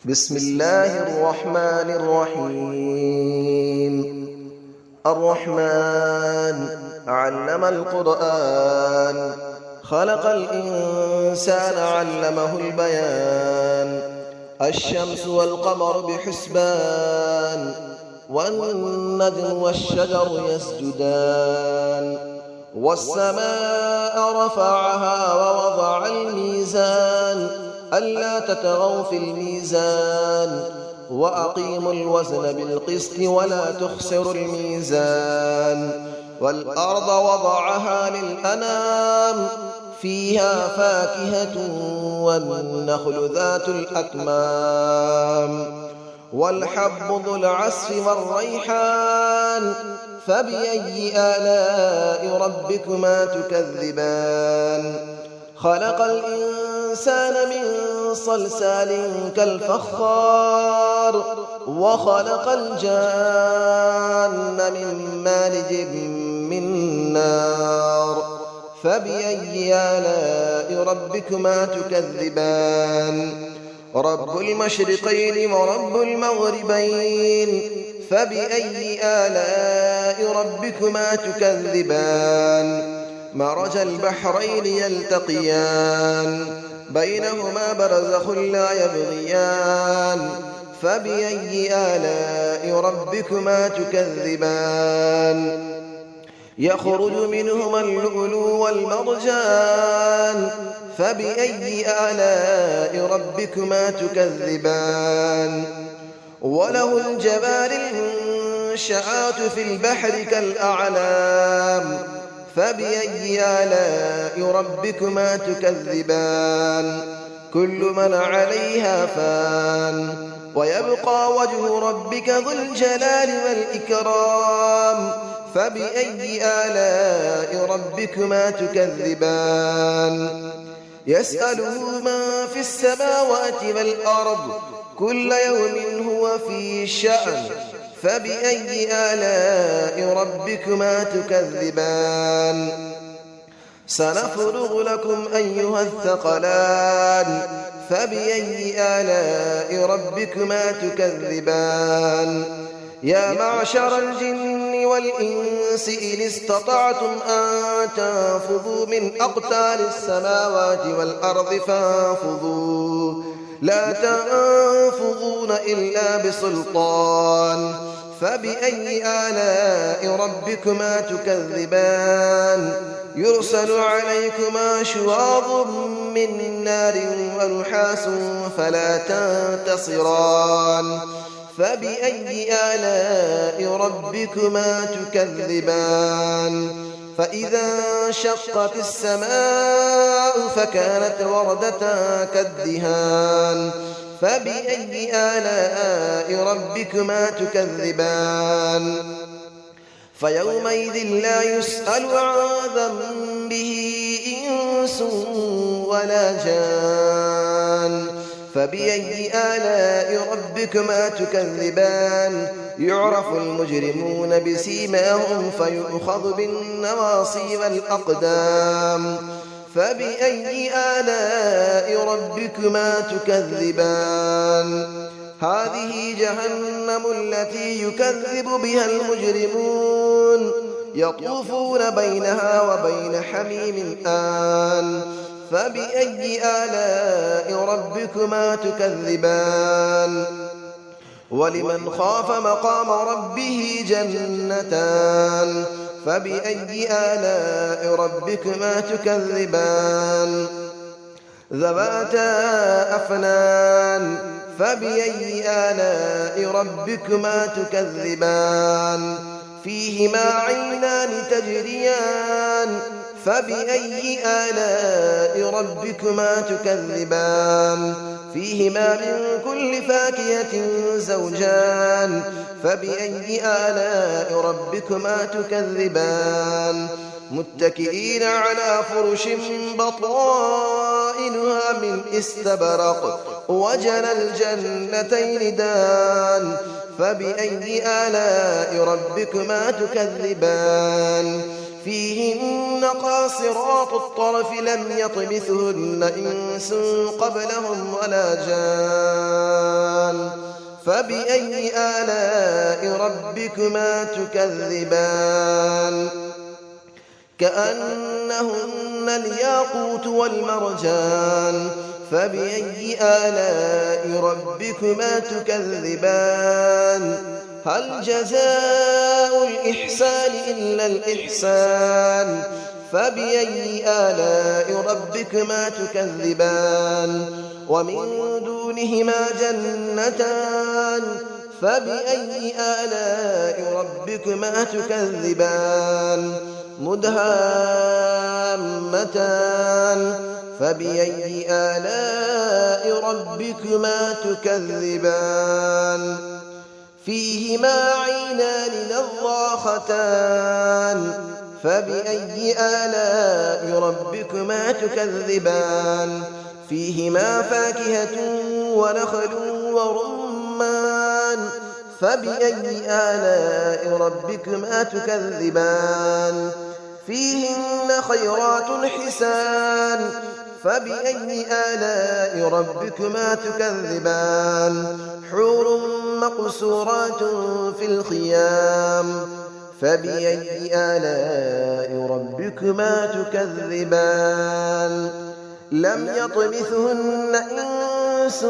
بسم الله الرحمن الرحيم. الرحمن علم القرآن، خلق الإنسان علمه البيان. الشمس والقمر بحسبان، والنجم والشجر يسجدان. والسماء رفعها ووضع الميزان، ألا تطغوا في الميزان، وأقيموا الوزن بالقسط ولا تخسروا الميزان. والأرض وضعها للأنام، فيها فاكهة والنخل ذات الأكمام. والحب ذو العصف والريحان، فبأي آلاء ربكما تكذبان. خلق الإنسان من صلصال كالفخار، وخلق الجان من مارج من نار. فبأي آلاء ربكما تكذبان. رب المشرقين ورب المغربين، فبأي آلاء ربكما تكذبان. مرج البحرين يلتقيان، بينهما برزخ لا يبغيان. فبأي آلاء ربكما تكذبان. يخرج منهما اللؤلؤ والمرجان، فبأي آلاء ربكما تكذبان. وله الجوار المنشآت في البحر كالأعلام، فبأي آلاء ربكما تكذبان. كل من عليها فان، ويبقى وجه ربك ذو الجلال والإكرام. فبأي آلاء ربكما تكذبان. يسأله من في السماوات والأرض، كل يوم هو في شأن. فبأي آلاء ربكما تكذبان. سنفرغ لكم أيها الثقلان، فبأي آلاء ربكما تكذبان. يا معشر الجن والإنس إن استطعتم أن تنفذوا من أقطار السماوات والأرض فانفذوا، لا تنفذون إلا بسلطان. فبأي آلاء ربكما تكذبان. يرسل عليكما شواظ من نار ونحاس فلا تنتصران. فبأي آلاء ربكما تكذبان. فإذا انشقت السماء فكانت وردة كالدهان. فبأي آلاء ربكما تكذبان. فيومئذ لا يسأل عن ذنبه إنس ولا جان. فبأي آلاء ربكما تكذبان. يعرف المجرمون بسيماهم فيؤخذ بالنواصي والأقدام. فبأي آلاء ربكما تكذبان. هذه جهنم التي يكذب بها المجرمون، يطوفون بينها وبين حميم آن. فبأي آلاء ربكما تكذبان. ولمن خاف مقام ربه جنتان. فبأي آلاء ربكما تكذبان. ذواتا أفنان. فبأي آلاء ربكما تكذبان. فيهما عينان تجريان. فبأي آلاء ربكما تكذبان. فيهما من كل فاكهة زوجان. فبأي آلاء ربكما تكذبان. متكئين على فرش بطائنها من استبرق، وجنى الجنتين دان. فبأي آلاء ربكما تكذبان. فيهن قاصرات الطرف لم يطمثهن إنس قبلهم ولا جان. فبأي آلاء ربكما تكذبان كأنهن الياقوت والمرجان فبأي آلاء ربكما تكذبان هل جزاء الإحسان إلا الإحسان فبأي آلاء ربكما تكذبان ومن دونهما جنتان فبأي آلاء ربكما تكذبان مدهامتان فبأي آلاء ربكما تكذبان فيهما عينان نضاختان فبأي آلاء ربكما تكذبان فيهما فاكهة ونخل ورمان فبأي آلاء ربكما تكذبان فيهن خيرات حسان فبأي آلاء ربكما تكذبان حور مقصورات في الخيام فبأي آلاء ربكما تكذبان لم يطمثهن إنس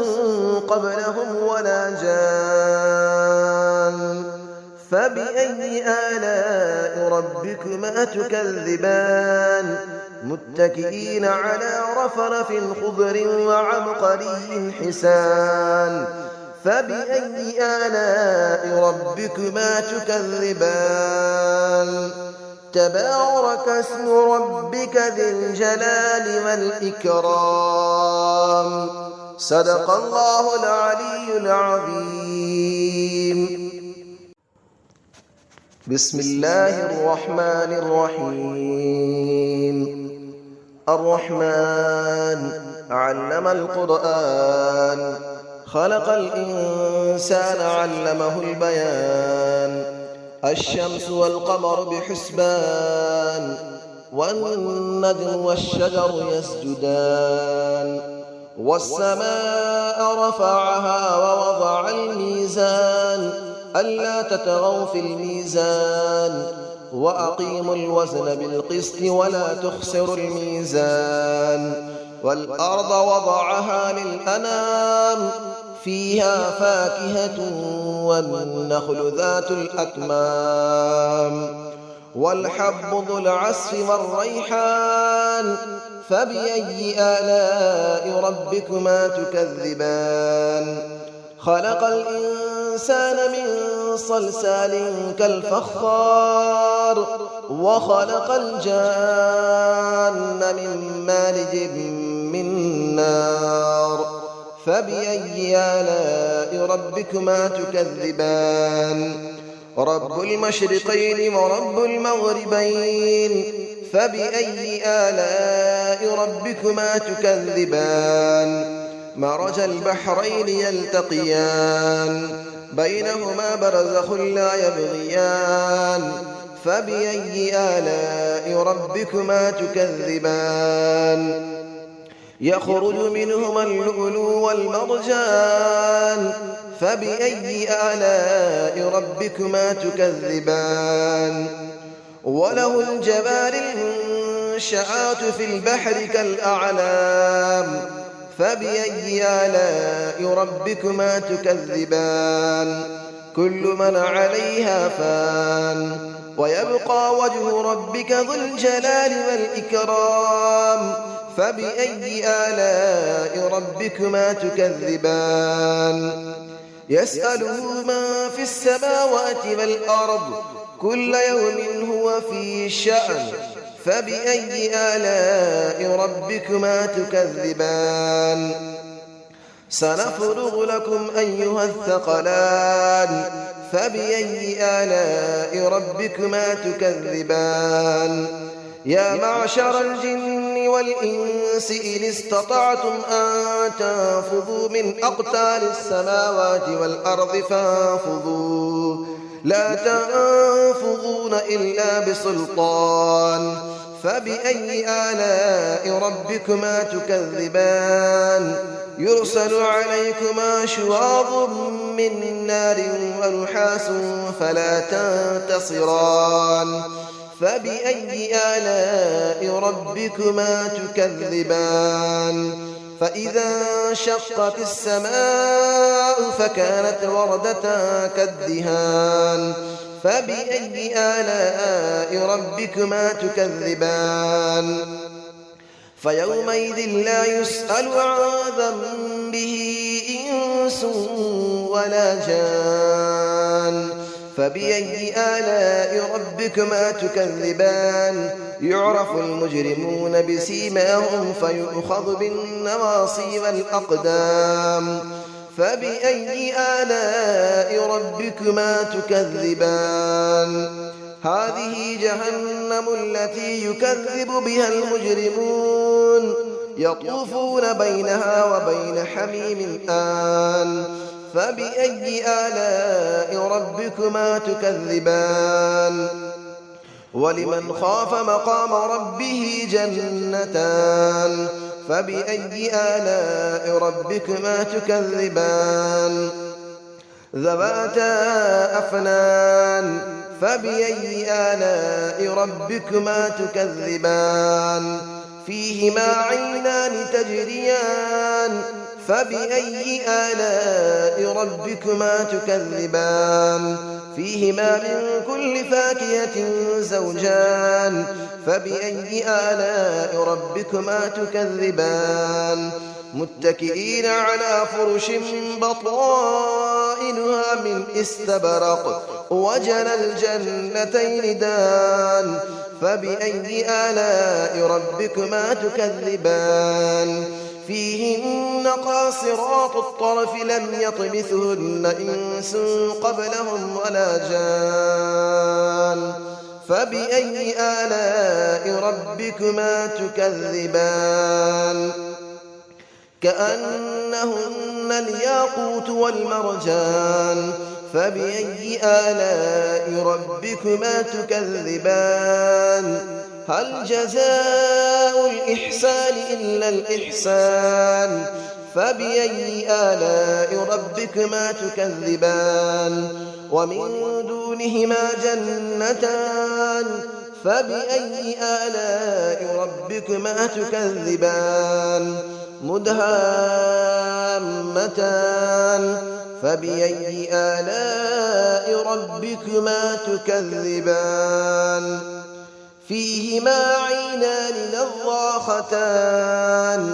قبلهم ولا جان فبأي آلاء ربكما تكذبان متكئين على رفرف خضر وعبقري حسان فبأي آلاء ربكما تكذبان تبارك اسم ربك ذي الجلال والإكرام صدق الله العلي العظيم بسم الله الرحمن الرحيم الرحمن علم القرآن خلق الإنسان علمه البيان الشمس والقمر بحسبان والنجم والشجر يسجدان والسماء رفعها ووضع الميزان ألا تطغوا في الميزان وأقيموا الوزن بالقسط ولا تخسروا الميزان والأرض وضعها للأنام فيها فاكهة والنخل ذات الأكمام والحب ذو العصف والريحان فبأي آلاء ربكما تكذبان خلق الإنسان من صلصال كالفخار وخلق الجان من مارج من نار فبأي آلاء ربكما تكذبان رب المشرقين ورب المغربين فبأي آلاء ربكما تكذبان مرج البحرين يلتقيان بينهما برزخ لا يبغيان فبأي آلاء ربكما تكذبان يخرج منهما اللؤلؤ والمرجان فبأي آلاء ربكما تكذبان وله الجبال المنشآت في البحر كالأعلام فبأي آلاء ربكما تكذبان كل من عليها فان ويبقى وجه ربك ذو الجلال والإكرام فبأي آلاء ربكما تكذبان يسأله من في السماوات والأرض كل يوم هو في شأن فبأي آلاء ربكما تكذبان سنفرغ لكم أيها الثقلان فبأي آلاء ربكما تكذبان يا معشر الجن والإنس إن استطعتم أن تنفذوا من أقطار السماوات والأرض فانفذوا لا تنفذون إلا بسلطان فبأي آلاء ربكما تكذبان يرسل عليكما شواظ من نار ونحاس فلا تنتصران فبأي آلاء ربكما تكذبان فإذا انشقت السماء فكانت وردة كالدهان فبأي آلاء ربكما تكذبان فيومئذ لا يسأل عن ذنبه إنس ولا جان فبأي آلاء ربكما تكذبان يعرف المجرمون بسيماهم فيؤخذ بالنواصي والأقدام فبأي آلاء ربكما تكذبان هذه جهنم التي يكذب بها المجرمون يطوفون بينها وبين حميم آن فبأي آلاء ربكما تكذبان ولمن خاف مقام ربه جنتان فبأي آلاء ربكما تكذبان ذواتا أفنان فبأي آلاء ربكما تكذبان فيهما عينان تجريان فبأي آلاء ربكما تكذبان فيهما من كل فاكهة زوجان فبأي آلاء ربكما تكذبان متكئين على فرش بطائنها من استبرق وجنى الجنتين دان فبأي آلاء ربكما تكذبان فيهن قاصرات الطرف لم يطمثهن إنس قبلهم ولا جان فبأي آلاء ربكما تكذبان كأنهن الياقوت والمرجان فبأي آلاء ربكما تكذبان هل جزاء الإحسان إلا الإحسان فبأي آلاء ربكما تكذبان ومن دونهما جنتان فبأي آلاء ربكما تكذبان مدهامتان فبأي آلاء ربكما تكذبان فيهما عينان نضاختان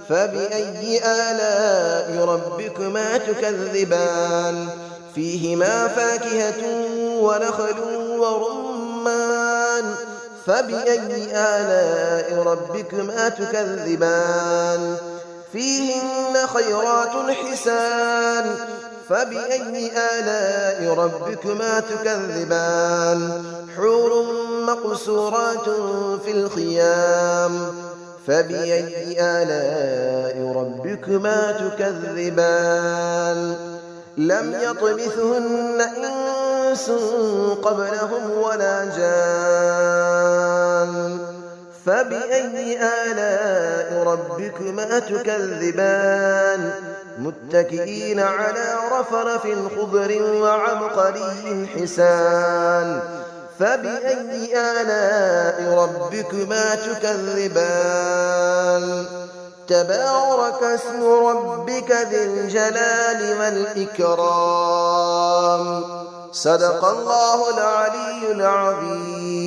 فبأي آلاء ربكما تكذبان فيهما فاكهة ونخل ورمان فبأي آلاء ربكما تكذبان فيهن خيرات حسان فبأي آلاء ربكما تكذبان حور مقصورات في الخيام فبأي آلاء ربكما تكذبان لم يطمثهن إنس قبلهم ولا جان فبأي آلاء ربكما تكذبان متكئين على رفرف خضر وعبقري حسان فبأي آلاء ربكما تكذبان تبارك اسم ربك ذي الجلال والإكرام صدق الله العلي العظيم.